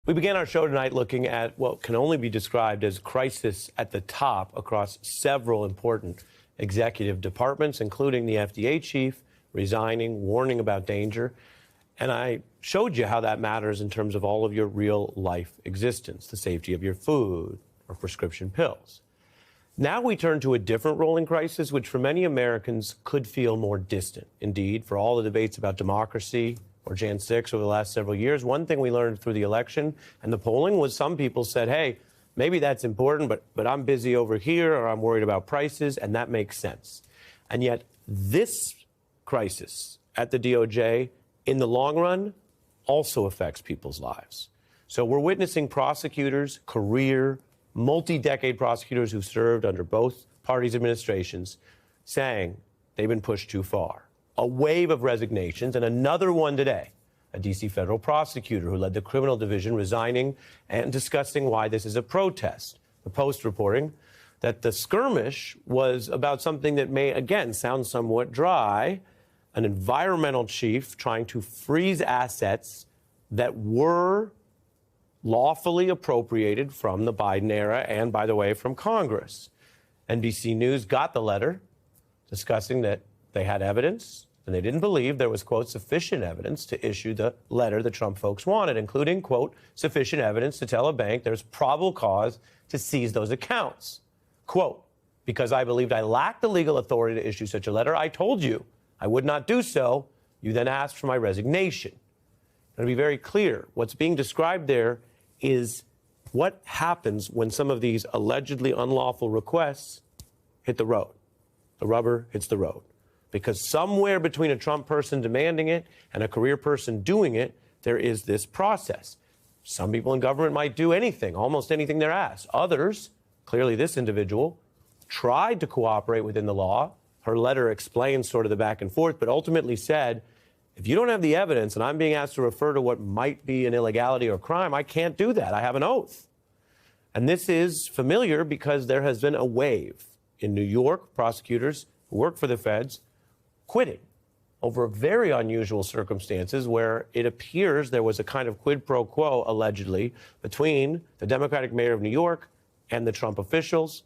We began our show tonight looking at what can only be described as crisis at the top across several important executive departments, including the FDA chief resigning, warning about danger. And I showed you how that matters in terms of all of your real life existence, the safety of your food or prescription pills. Now we turn to a different rolling crisis, which for many Americans could feel more distant. Indeed, for all the debates about democracy or Jan 6 over the last several years, one thing we learned through the election and the polling was some people said, hey, maybe that's important, but I'm busy over here or I'm worried about prices, and that makes sense. And yet this crisis at the DOJ, in the long run, also affects people's lives. So we're witnessing prosecutors, career, multi-decade prosecutors who served under both parties' administrations, saying they've been pushed too far. A wave of resignations, and another one today, a D.C. federal prosecutor who led the criminal division resigning and discussing why this is a protest. The Post reporting that the skirmish was about something that may, again, sound somewhat dry, an environmental chief trying to freeze assets that were lawfully appropriated from the Biden era and, by the way, from Congress. NBC News got the letter discussing that they had evidence and they didn't believe there was, quote, sufficient evidence to issue the letter the Trump folks wanted, including, quote, sufficient evidence to tell a bank there's probable cause to seize those accounts. Quote, because I believed I lacked the legal authority to issue such a letter, I told you I would not do so. You then asked for my resignation. And to be very clear, what's being described there is what happens when some of these allegedly unlawful requests hit the road. The rubber hits the road. Because somewhere between a Trump person demanding it and a career person doing it, there is this process. Some people in government might do anything, almost anything they're asked. Others, clearly this individual, tried to cooperate within the law. Her letter explains sort of the back and forth, but ultimately said, if you don't have the evidence and I'm being asked to refer to what might be an illegality or crime, I can't do that. I have an oath. And this is familiar because there has been a wave in New York, prosecutors who work for the feds quitting over very unusual circumstances where it appears there was a kind of quid pro quo, allegedly, between the Democratic mayor of New York and the Trump officials.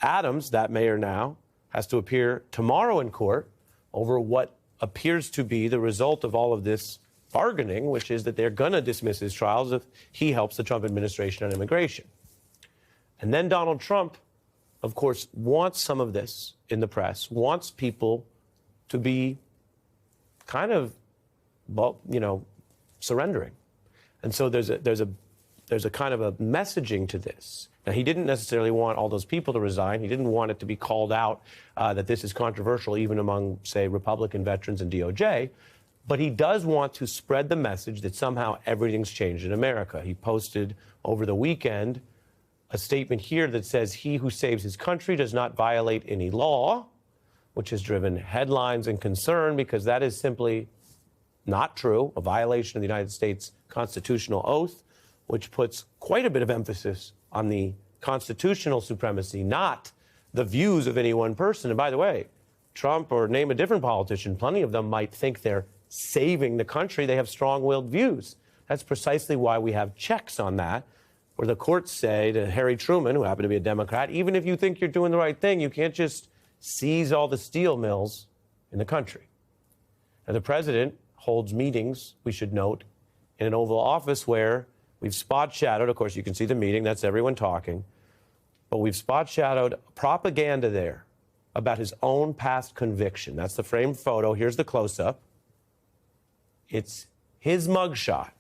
Adams, that mayor now, has to appear tomorrow in court over what appears to be the result of all of this bargaining, which is that they're going to dismiss his trials if he helps the Trump administration on immigration. And then Donald Trump, of course, wants some of this in the press, wants people to be kind of, well, surrendering. And so there's a kind of a messaging to this. Now, he didn't necessarily want all those people to resign. He didn't want it to be called out that this is controversial, even among, say, Republican veterans and DOJ. But he does want to spread the message that somehow everything's changed in America. He posted over the weekend a statement here that says, he who saves his country does not violate any law, which has driven headlines and concern because that is simply not true, a violation of the United States constitutional oath, which puts quite a bit of emphasis on the constitutional supremacy, not the views of any one person. And by the way, Trump or name a different politician, plenty of them might think they're saving the country. They have strong-willed views. That's precisely why we have checks on that, where the courts say to Harry Truman, who happened to be a Democrat, even if you think you're doing the right thing, you can't just seize all the steel mills in the country. And the president holds meetings, we should note, in an Oval Office where we've spot shadowed, of course, you can see the meeting, that's everyone talking, but we've spot shadowed propaganda there about his own past conviction. That's the framed photo. Here's the close-up. It's his mugshot,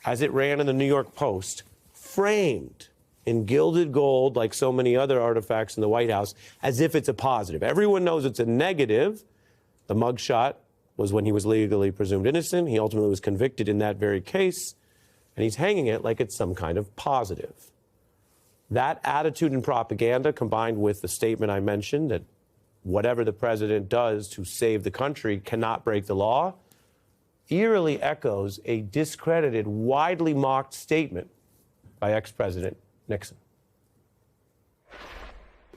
as it ran in the New York Post, framed in gilded gold, like so many other artifacts in the White House, as if it's a positive. Everyone knows it's a negative. The mugshot was when he was legally presumed innocent. He ultimately was convicted in that very case, and he's hanging it like it's some kind of positive. That attitude and propaganda, combined with the statement I mentioned that whatever the president does to save the country cannot break the law, eerily echoes a discredited, widely mocked statement by ex-President Nixon.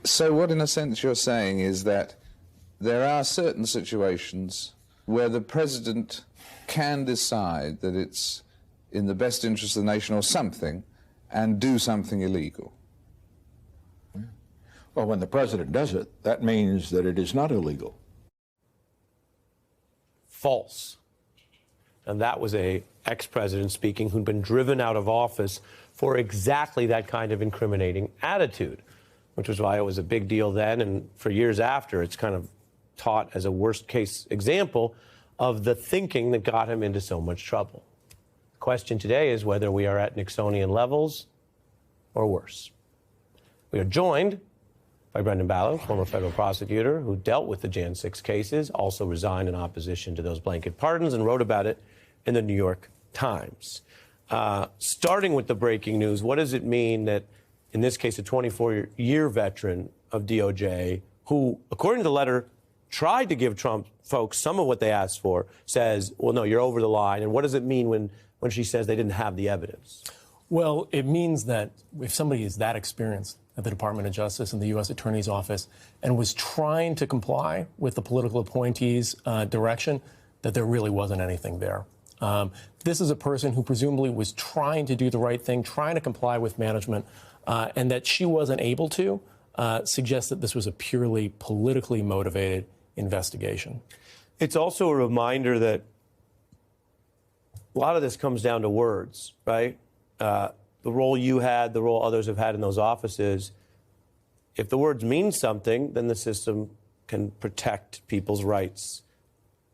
So what, in a sense, you're saying is that there are certain situations where the president can decide that it's in the best interest of the nation or something and do something illegal? Well, when the president does it, that means that it is not illegal. False. And that was a ex-president speaking who'd been driven out of office for exactly that kind of incriminating attitude, which was why it was a big deal then. And for years after, it's kind of taught as a worst-case example of the thinking that got him into so much trouble. The question today is whether we are at Nixonian levels or worse. We are joined by Brendan Ballo, former federal prosecutor who dealt with the Jan 6 cases, also resigned in opposition to those blanket pardons, and wrote about it in the New York Times. Starting with the breaking news, what does it mean that, in this case, a 24-year veteran of DOJ, who, according to the letter, tried to give Trump folks some of what they asked for, says, well, no, you're over the line? And what does it mean when she says they didn't have the evidence? Well, it means that if somebody is that experienced at the Department of Justice and the U.S. Attorney's Office and was trying to comply with the political appointee's direction, that there really wasn't anything there. This is a person who presumably was trying to do the right thing, trying to comply with management, and that she wasn't able to suggests that this was a purely politically motivated investigation. It's also a reminder that a lot of this comes down to words, right? The role you had, the role others have had in those offices, if the words mean something, then the system can protect people's rights.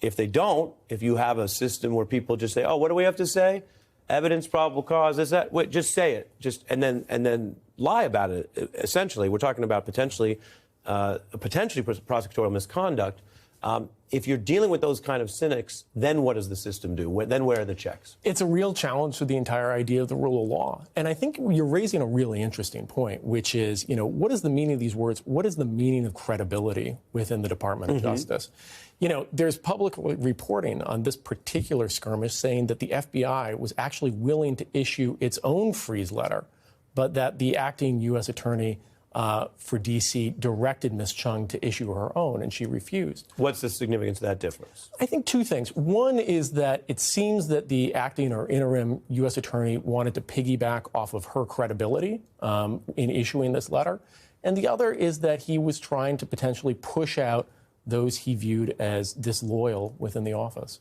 If they don't, if you have a system where people just say, oh, what do we have to say? Evidence, probable cause, is that? Wait, just say it. And then lie about it, essentially. We're talking about potentially prosecutorial misconduct. If you're dealing with those kind of cynics, then what does the system do? Then where are the checks? It's a real challenge to the entire idea of the rule of law. And I think you're raising a really interesting point, which is, what is the meaning of these words? What is the meaning of credibility within the Department of Justice? There's public reporting on this particular skirmish saying that the FBI was actually willing to issue its own freeze letter, but that the acting U.S. attorney for D.C. directed Ms. Chung to issue her own, and she refused. What's the significance of that difference? I think two things. One is that it seems that the acting or interim U.S. attorney wanted to piggyback off of her credibility in issuing this letter. And the other is that he was trying to potentially push out those he viewed as disloyal within the office.